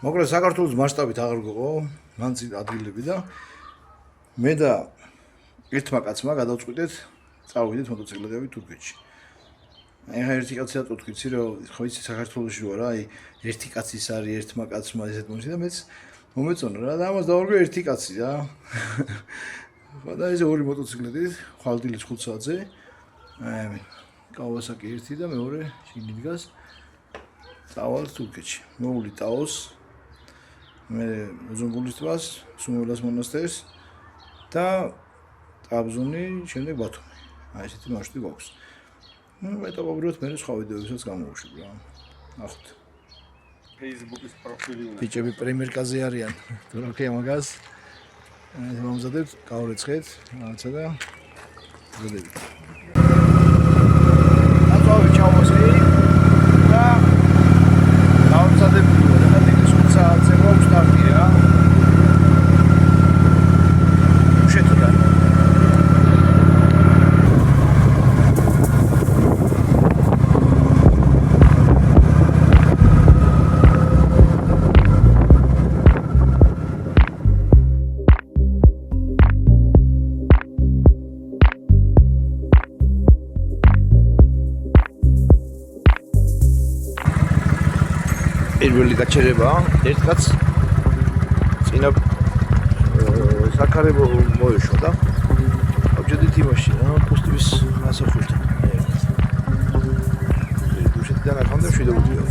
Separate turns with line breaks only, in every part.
მოკლედ საქართველოს მასშტაბით აღარ გიყო, მან წინ ადგილები და მე და ერთმა კაცმა გადავწყვიტეთ წავიდეთ მოტოციკლეტებით თურქეთში. ეხა ერთი კაცი აწუთხიცი რომ ხო იცი საქართველოში ვარ, აი ერთი კაცის არის ერთმა კაცმა ესეთ მომენტი და მეც მომეწონა რა და ამას დავარგო ერთი კაცი რა. ხო და ეს ორი მოტოციკლეტით ხვალდილის 5 საათზე. აი კავასაკი ერთი და მეორე შინიდგას წავალ თურქეთში. მოვული ტაოს მე უზუნგულის ტბას, სუმეულას მონასტერს და ტრაბზონი, შემდეგ ბათუმი. აი ესეთი მარშრუტი გვაქვს. მეტაბობრივად მე სხვა ვიდეოებსაც გამოვუშვებ რა. ნახოთ.
Facebook-ის პროფილი უნდა.
ბიჭები პრემიერკაზე არიან. თუ რა ქვია მაგას? მომზადებთ, გავრეცხეთ, რაღაცა და გოდებით. აბა ჩავოსი და გავმზადებ და დეგის 5 საათზე გვაქვს სტარტი რა. უშეთოდან. პირველი გაჩერება ერთ კაცს წინა საქარებო მოეშვა და ავჯერდით იმაში რა პოსტების მასახულთან. დუშეთიდან ახამდე მშვიდობია.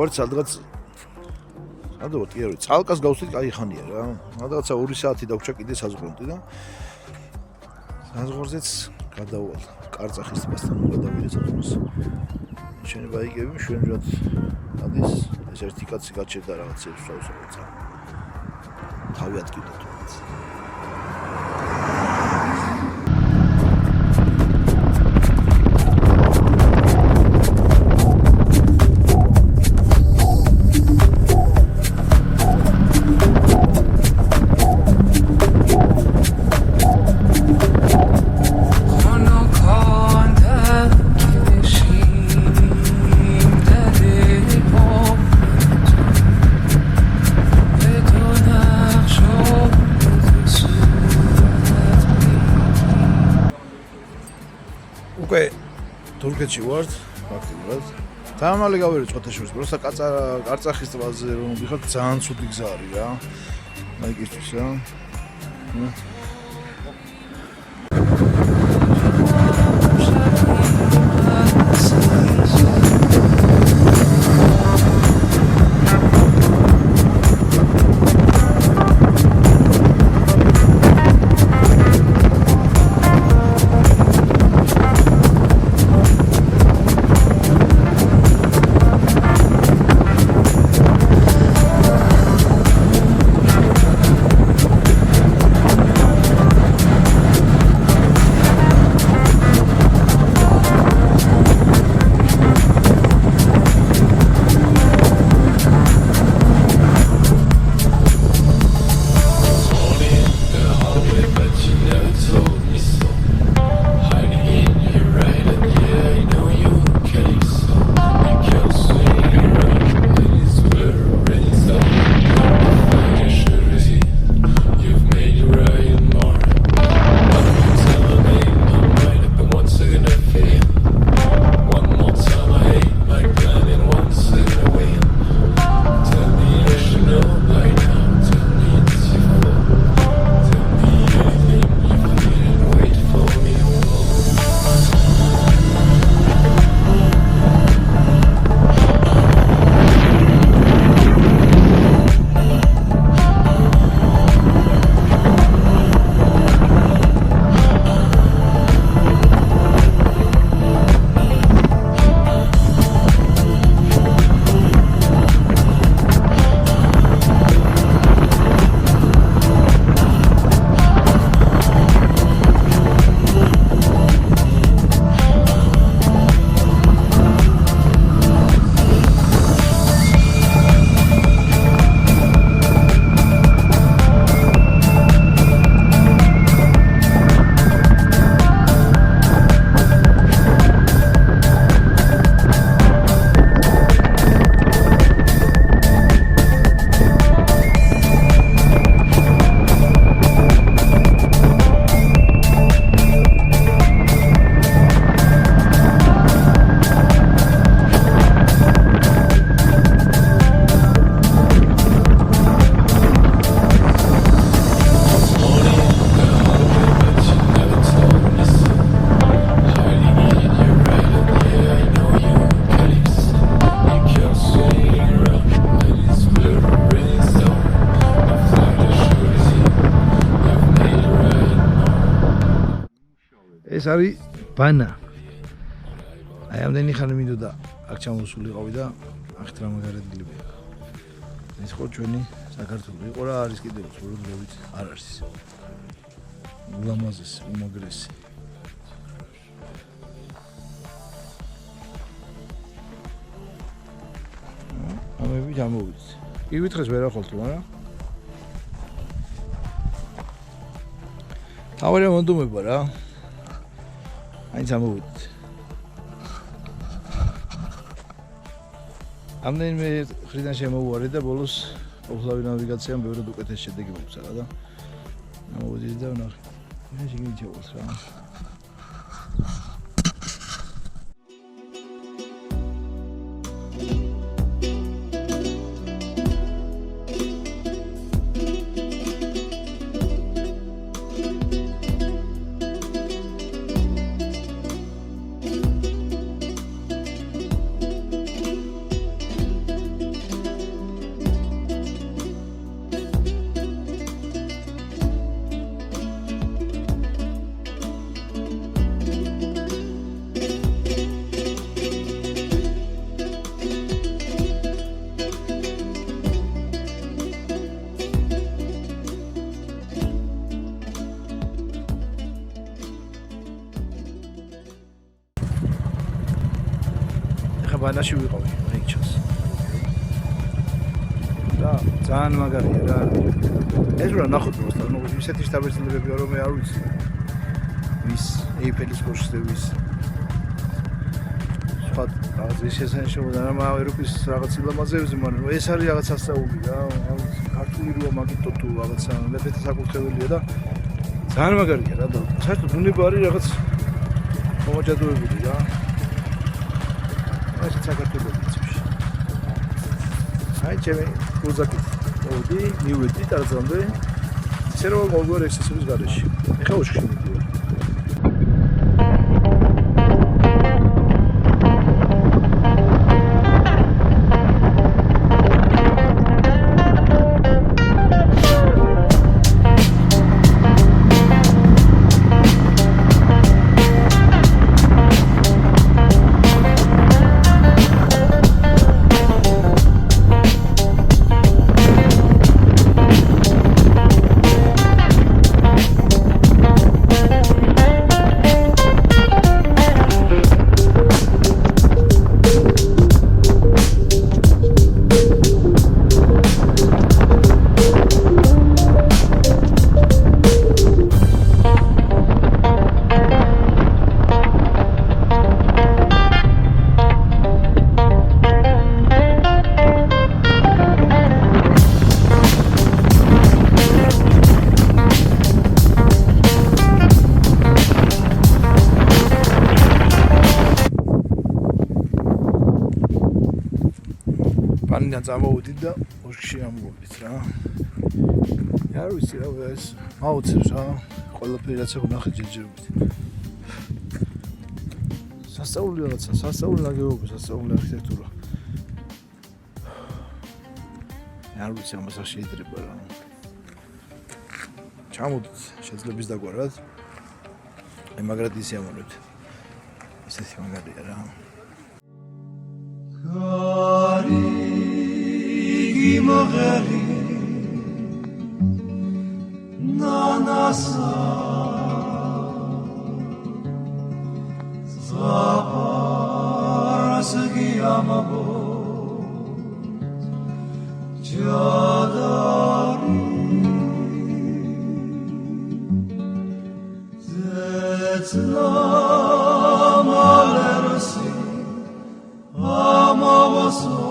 ვარ სადღაც ადო კი არა წალკას გავსვით კაი ხანია რა რაღაცა 2 საათი დაგვჭა კიდე საზღვრამდე და საზღვრზეც გადავალ კარწახის ტბასთან გადავიდე საზღვრს შეიძლება იგები მშვენივრად ადის ეს ერთი კაცი გაჩერდა რაღაცებს საუბრობს თავი ატკივდა თუნდაც უკვე თურქეთში ვართ ფაქტიურად. თამამალი გავერიწყოთ შორის, просто კარწახის ტბაზე რომ ვიხოთ ძალიან ცუდი გზა არის რა. მაიკისთვის რა. ეს არის ბანა. აი ამდენი ხანი მინდოდა აქ ჩამოსულიყავი და ახეთ რა მაგარი ადგილებია. ეს ხო ჩვენი საქართველო იყო რა არის კიდევ უბრალოდ არ არის. ულამაზესი, უმაგრესი. ამები გამოვიდეთ. ივითხეს ვერ ახალთ, მაგრამ თავი მომდუმება რა. აი გამოვიდეთ. ამდენიმე ხრიდან შემოვუარე და ბოლოს ოფლავი ნავიგაციამ ბევრად უკეთეს შედეგი მოგცადა და მოვიდით და ვნახე. ეს შეგიძლიათ რა. ვანაში ვიყავი, აიჩას. და ძალიან მაგარია რა. ეს რა ნახოთ უბრალოდ, ну ისეთი შტაბერტილებია რომ მე არ ვიცი. ვის ეიფელის კოშკზე ვის. სხვა რაღაც შესანიშნავია რა ევროპის რაღაც ილამაზეებზე, მაგრამ ეს არის რაღაც ასწაული რა. ქართული როა მაგითო თუ რაღაცა მეფეთა საკურთხეველია და ძალიან მაგარია რა და საერთოდ უნება არის რაღაც მომაჯადოებული რა. ეს საქართველოს ვიცი. აი ჩემი რუზაკი. მოდი, მივედი ტარზანზე. ისე რომ მოვიგო ექსესების გარეშე. ეხა უშქში მიდივარ. პანიდან წამოვიდით და უშქში ამოვიდით რა. არ ვიცი რა ეს აუცებს რა. ყველაფერი რაც აქვს ნახე ჯერჯერობით. სასწაული რაღაცა, სასწაული ნაგებობა, სასწაული არქიტექტურა. არ ვიცი ამას არ შეიძლება რა. ჩამოდით შეძლებს დაგვარად. აი მაგრად ისე ამონებთ. ესეთი მაგარია რა. Imogeli nanasa zaparasgi amabo jadari zetna malersi amavaso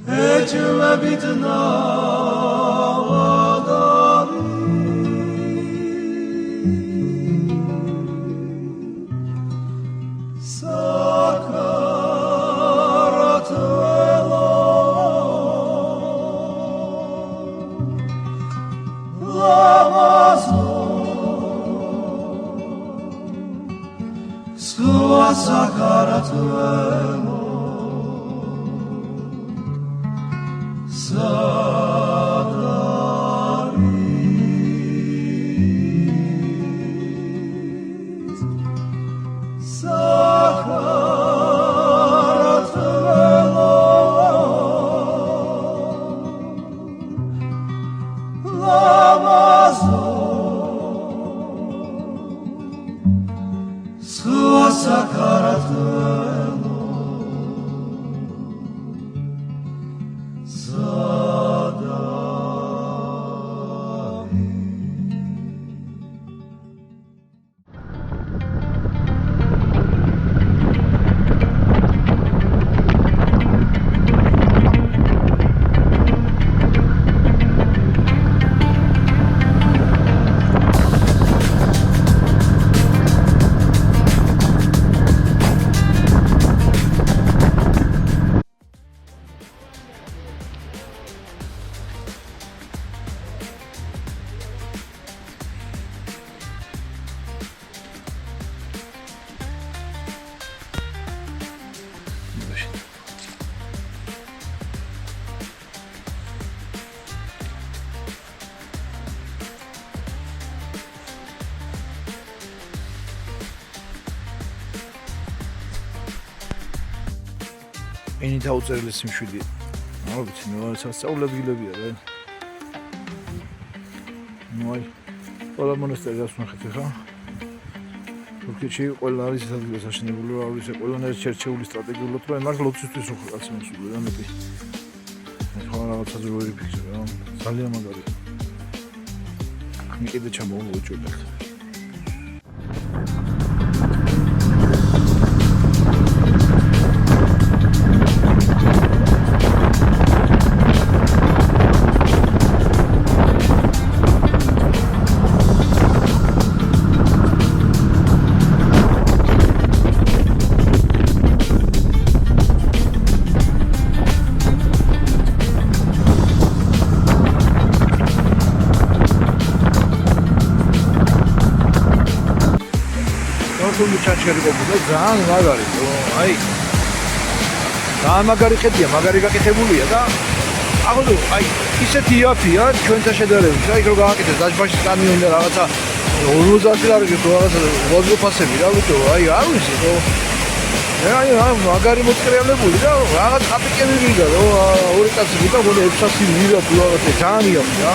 Ecele bitna vadari Sakarat velo Lamazo Skua sakarat velo Ენი დაუწერილი სიმშვიდე. არ ვიცი, მე სასწაულებილებია რა. ნუ აი, ყველა მონასტერი გასვნახეთ ხა. თურქეთში ყველა არის ადგილი საშინელი რა არის ყველანაირ შერჩეული სტრატეგიულად რომ მართლა ლოცვისთვის უფრო კაცი მოსული და მეტი ხო რაღაცა ზოგიერთი ფიქრი რა ძალიან მაგარი მიკიდე ჩამოვუჭოთ ჩანჩერი გობულა ძალიან მაგარი აი ძალიან მაგარი ხედია მაგარი გაკეთებულია და აღო აი ისეთი იაფია ჩვენთან შედარებით აი რო გააკეთეს დაჟბაში კამიონი და რაღაცა 50 ლარი გქო რაღაცა ვაზოფასები რა ვიტო აი არ ვიცი ხო აი მაგარი მოწრეალებული და რაღაც აპიკები ვიდა რომ ორი კაცი ვიდა გონე 600 ლირა თუ რაღაცა ძალიან იაფია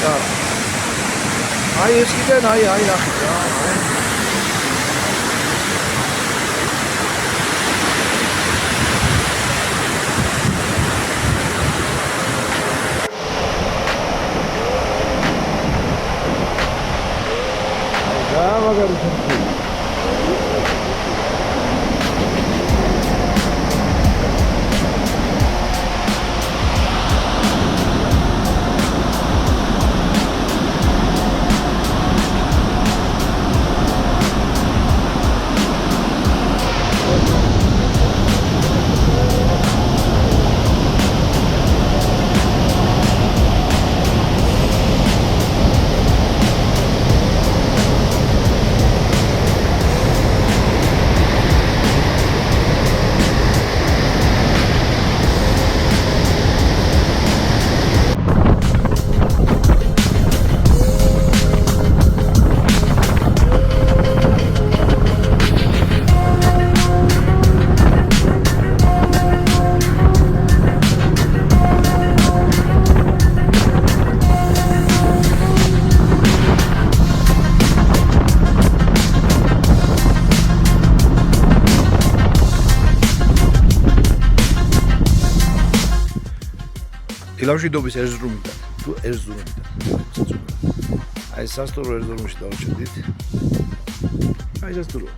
და აი ეს კიდე აი ნახე რა მაგარი თქო ილამშვიდობის ერზრუმიდან თუ ერზრუმიდან აი სასტუმრო ერზრუმში დავჭედით აი სასტუმრო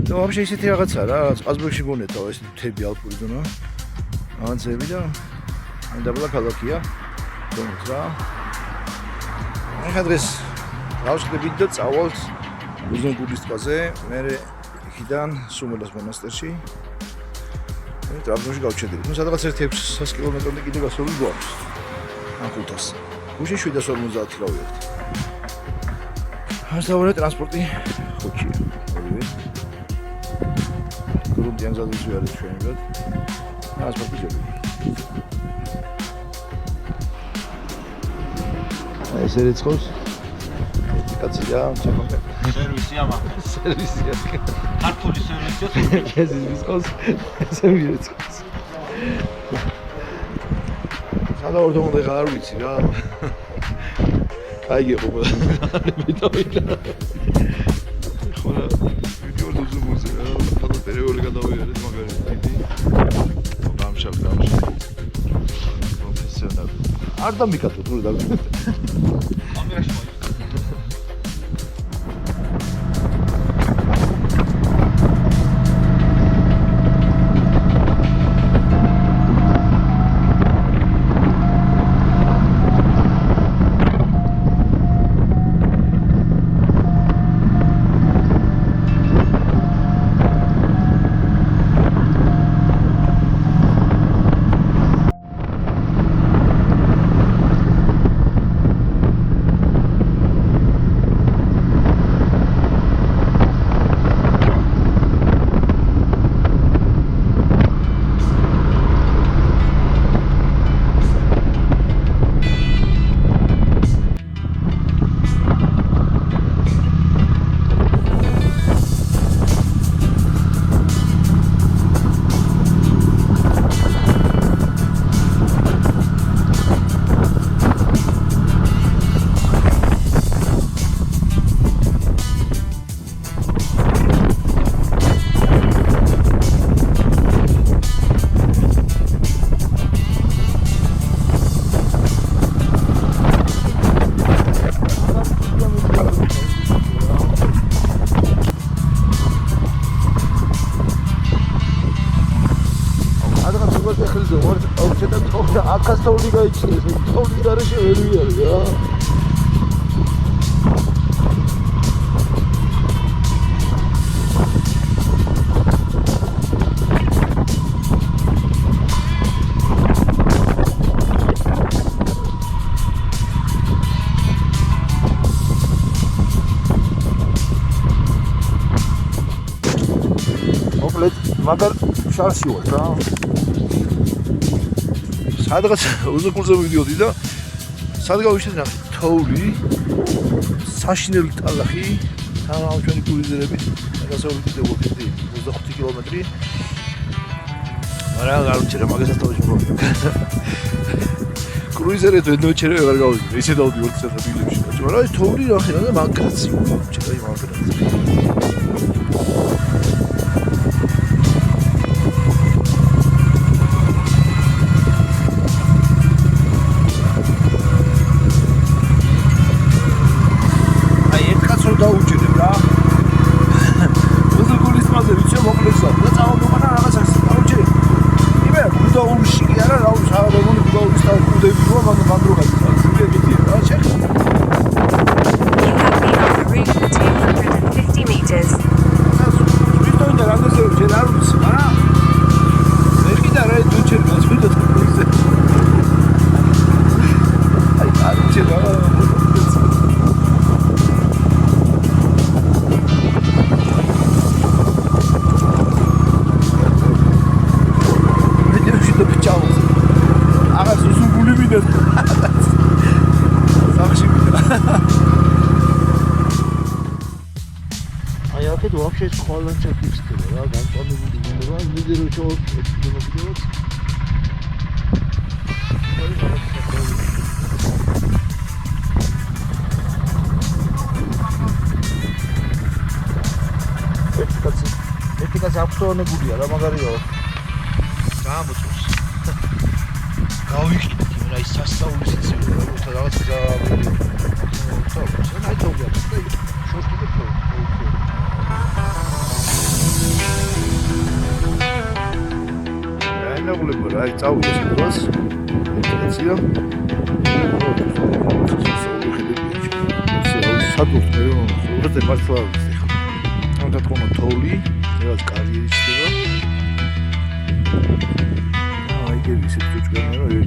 და ვაფშე ისეთი რაღაცა რა ყაზბეგში გონეთა ეს მთები ალპური ზონა ავანცები და აი დაბლა ქალაქია გონეთ რა ახლა დღეს გავშდებით და წავალთ უზუნგულის ტბაზე მე იქიდან სუმელას მონასტერში ტრაბზონში გავჩერდით. ნუ სადღაც 1-600 კილომეტრამდე კიდე გასული გვაქვს. ან 500. გუშინ 750 გავიართ. ასავრე ტრანსპორტი ხუთია. ორივე. გრუნტიან ზადიზი არის ჩვენგად. ტრანსპორტი ჯობია. ეს ერიცხოს. კაცია, ჩამოყე.
სერვისია მაგრამ.
სერვისია.
ქართული სერვისია.
ეს ერიცხოს. ეს ერიცხოს. სადა ორდომდე ხარ ვიცი რა. აი იყო მეტოვიდა. ხოდა ვიდეო დუზუმოზე რა, ხოდა პერიოდი გადავიარეთ მაგარი. გამშავ. პროფესიონალი. არ დამიკატო თუ და.
ამერაში მოი.
თოვლი გაიჭირეს, თოვლის გარეშე ვერ ვიარე რა. მაგარ შარში ვარ რა. სადღაც უზუკულზე მივიდიოდი და სადღაც ვიშეთ რა თოვლი, საშინელი ტალახი, სანამ ჩვენი კრუიზერებით გასავლით კიდევ 25 კილომეტრი. მაგრამ არ ვიცი რა მაგასაც თავში მოვიდა. კრუიზერით ვენდოჩერე ვერ გავიგე. ისე დავდი 2 საათი ბილებში. მაგრამ ეს თოვლი რა ხენა და მაგაცი. ჩეკაი მაგაცი. დაუჭირებ რა. უზუკულის მასე ვიცი მოკლეცა და წავაგონა რაღაცას. დაუჭირებ. იმე გუდაულში კი არა რა ვიცი აღარ მოგონი გუდაულის და გუდები რო მაგ რო გაიწა. სულია გიტია რა შეხ.
You have been on the route for 250 meters.
ვიტოინდა რამდენზე ჯერ არ ვიცი, მაგრამ ეხიდა რა დუჭერ გასვიდა თქუიზე. აი არ ვიცი რა. вообще холландча ფიქრდება რა განწონებული გინდა იმედი რომ შევეცდოთ ეთიკაც აქტუალურია რა მაგარია გამოწევს გავიქით რა ის სასწაულის იცი რაღაც აი თოვია შორტი და ნაგულება რა წავიდა დროს ეთიკაცია სადურს მე უბრალოდ მართლა უნდა თქვა თოვლი რაღაც კარიერი ჩდება აი გები ისე წუჭგანია რომ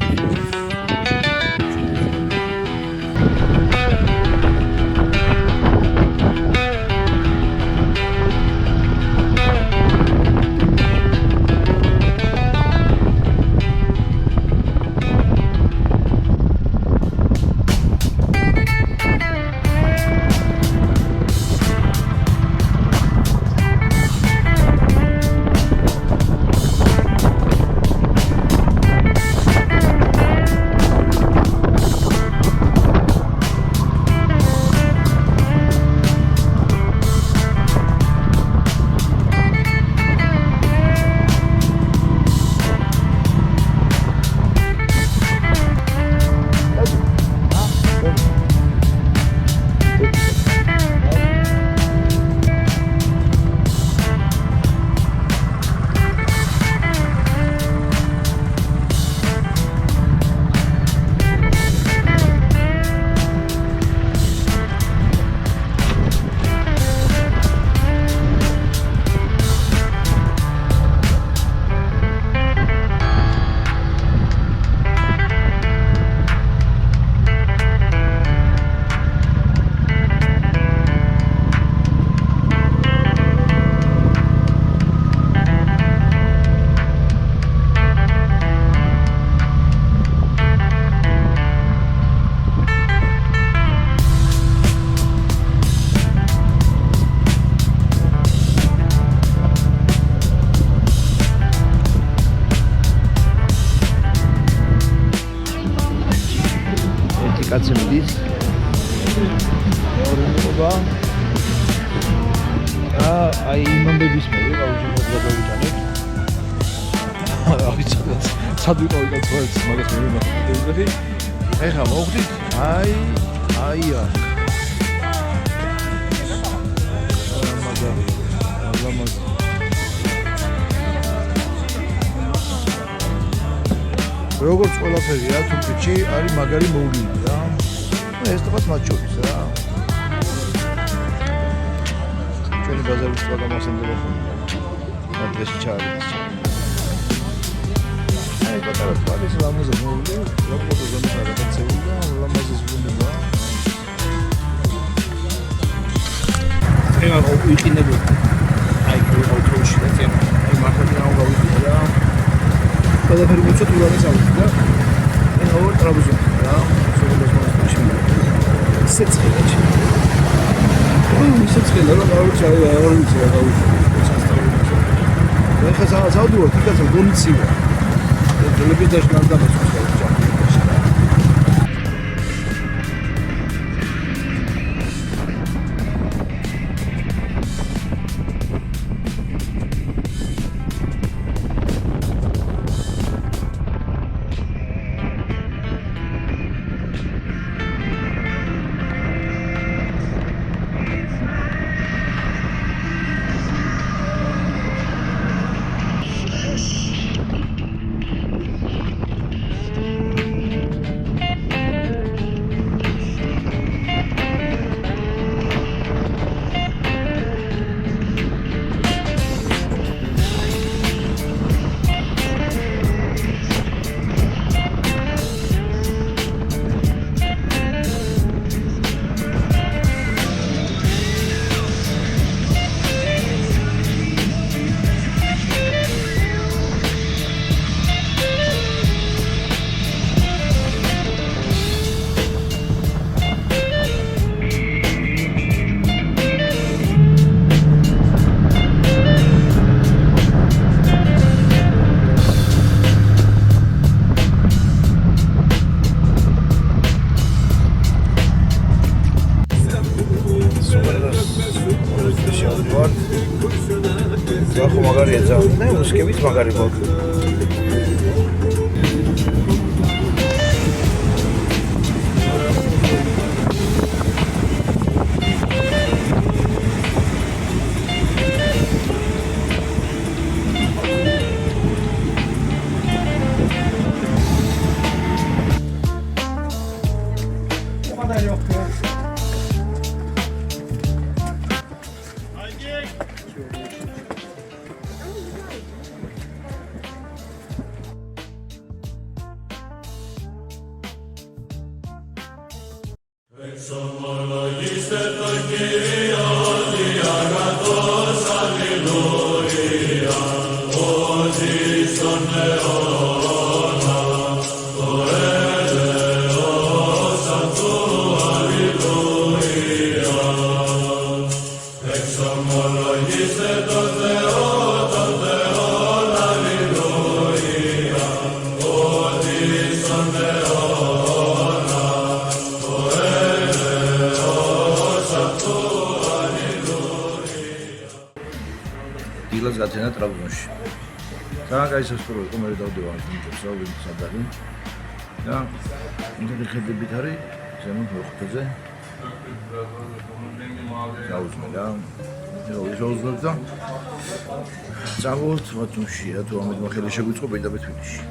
კაცი მიდის ორობა აი იმამბების მე გავუშვებ გადავიტანებ აი სად ვიყავი კაცოებს მაგას მე ვიმახები ეხლა მოვხდით აი როგორც ყველაფერია თურქეთში არის მაგარი მოვლენა რა. ეს თქვათ მათ შორის რა. ჩვენი ბაზარის სხვა გამოსენდება ხომ. ადრესი ჩაარეს. აი პატარა თვალის ლამაზი მოვლი, როგორც ზომითა გადაცეული და ლამაზი ზრუნდება.
ეხლა ვიყინებოდი. აი ავტოში და წინ. აი მართლა რა გავიყიდე რა. ყველაფერი მოცოთ ულადეს ავიდე და ეხლა ორ ტრაბზონი რა. სულ მოსმოში. სეცხელაჩი. სეცხელა რა გავუჩა რა ეხლა საუდუო თიკაზე გონიცივა. ტელევიზიაში ნამდვილად
ახო მაგარია ძაღლი და უსკებით მაგარი გვაქვს. დილას გაცენა ტრაბზონში. ძალიან კაი სასტუმრო იყო, მე დავდევა ამიტომ საუბარი სადარი. და ინტერნეტ ხედებით არის ზემოთ მოხდაზე. გაუძმე და შევუძმებ და წავალთ მათუმში, თუ ამით მოხელი შეგვიწყო პირდაპირ თბილისში.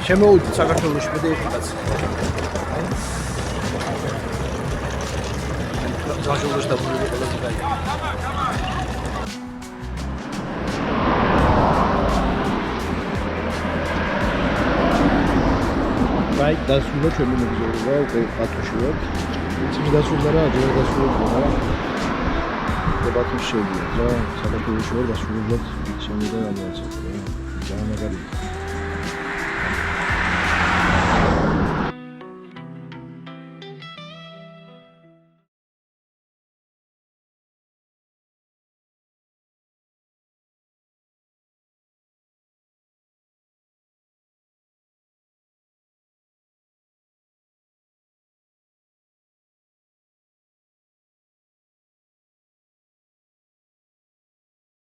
შემოვიდეთ საქართველოში მე დაიხიკაც. საქართველოს დაბრუნებული ყველაზე კაია. Right, დასრულდა ჩვენი მოგზაურობა, უკვე ბათუმში ვართ. იცი დასრულდა რა, ჯერ დასრულდა რა. და ბათუმში შევიდეთ რა, საქართველოში ვარ დასრულებლად შემოდა რამეაც. ძალიან მაგარია.